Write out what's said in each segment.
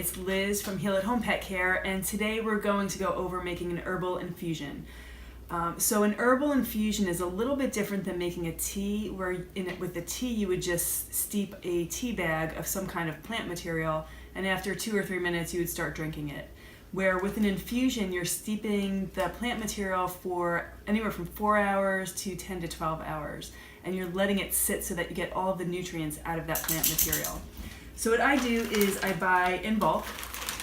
it's Liz from Heal at Home Pet Care, and today we're going to go over making an herbal infusion. So an herbal infusion is a little bit different than making a tea, where with the tea you would just steep a tea bag of some kind of plant material, and after 2 or 3 minutes you would start drinking it. Where with an infusion you're steeping the plant material for anywhere from 4 hours to 10 to 12 hours, and you're letting it sit so that you get all the nutrients out of that plant material. So what I do is I buy in bulk.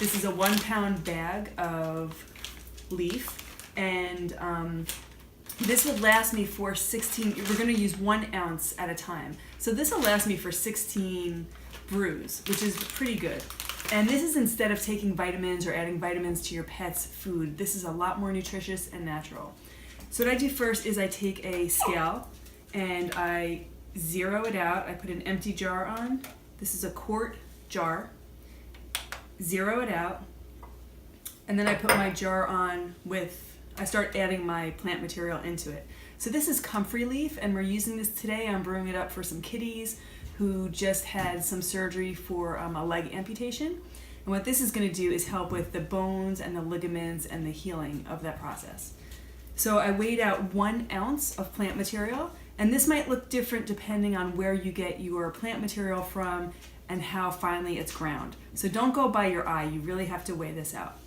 This is a 1 pound bag of leaf, and this will last me for 16, we're going to use 1 ounce at a time. So this will last me for 16 brews, which is pretty good. And this is instead of taking vitamins or adding vitamins to your pet's food. This is a lot more nutritious and natural. So what I do first is I take a scale and I zero it out. I put an empty jar on. This is a quart jar. Zero it out. And then I put my jar on I start adding my plant material into it. So this is comfrey leaf, and we're using this today. I'm brewing it up for some kitties who just had some surgery for a leg amputation. And what this is going to do is help with the bones and the ligaments and the healing of that process. So I weighed out 1 ounce of plant material, and this might look different depending on where you get your plant material from and how finely it's ground. So don't go by your eye, you really have to weigh this out.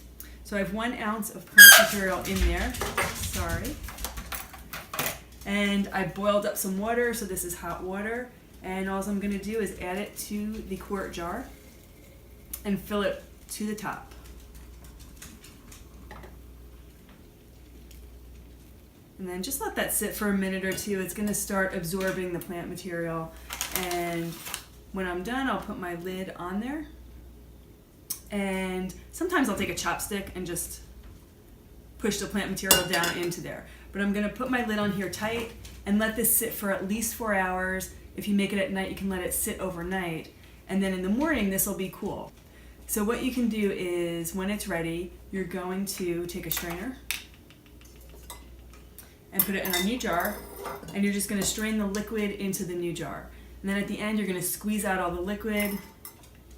So I have 1 ounce of plant material in there, and I boiled up some water, so this is hot water, and all I'm going to do is add it to the quart jar and fill it to the top. And then just let that sit for a minute or two. It's going to start absorbing the plant material, and when I'm done I'll put my lid on there, and sometimes I'll take a chopstick and just push the plant material down into there. But I'm going to put my lid on here tight and let this sit for at least 4 hours. If you make it at night, you can let it sit overnight, and then in the morning this will be cool. So what you can do is, when it's ready, you're going to take a strainer and put it in a new jar, and you're just going to strain the liquid into the new jar. And then at the end you're going to squeeze out all the liquid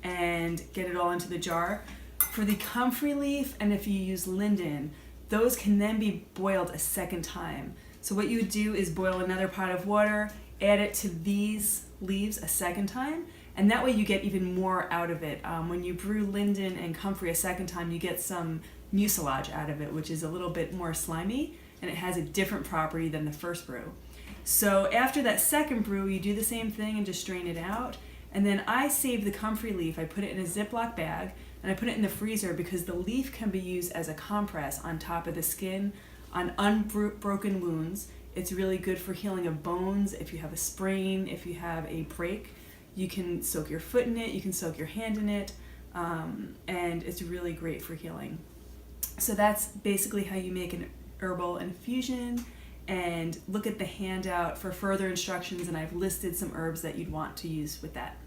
and get it all into the jar. For the comfrey leaf, and if you use linden, those can then be boiled a second time. So what you would do is boil another pot of water, add it to these leaves a second time, and that way you get even more out of it. When you brew linden and comfrey a second time, you get some mucilage out of it, which is a little bit more slimy, and it has a different property than the first brew. So after that second brew, you do the same thing and just strain it out. And then I save the comfrey leaf. I put it in a Ziploc bag, and I put it in the freezer because the leaf can be used as a compress on top of the skin on unbroken wounds. It's really good for healing of bones. If you have a sprain, if you have a break, you can soak your foot in it, you can soak your hand in it, and it's really great for healing. So that's basically how you make an herbal infusion, and look at the handout for further instructions, and I've listed some herbs that you'd want to use with that.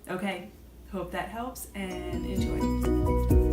Okay, hope that helps, and enjoy.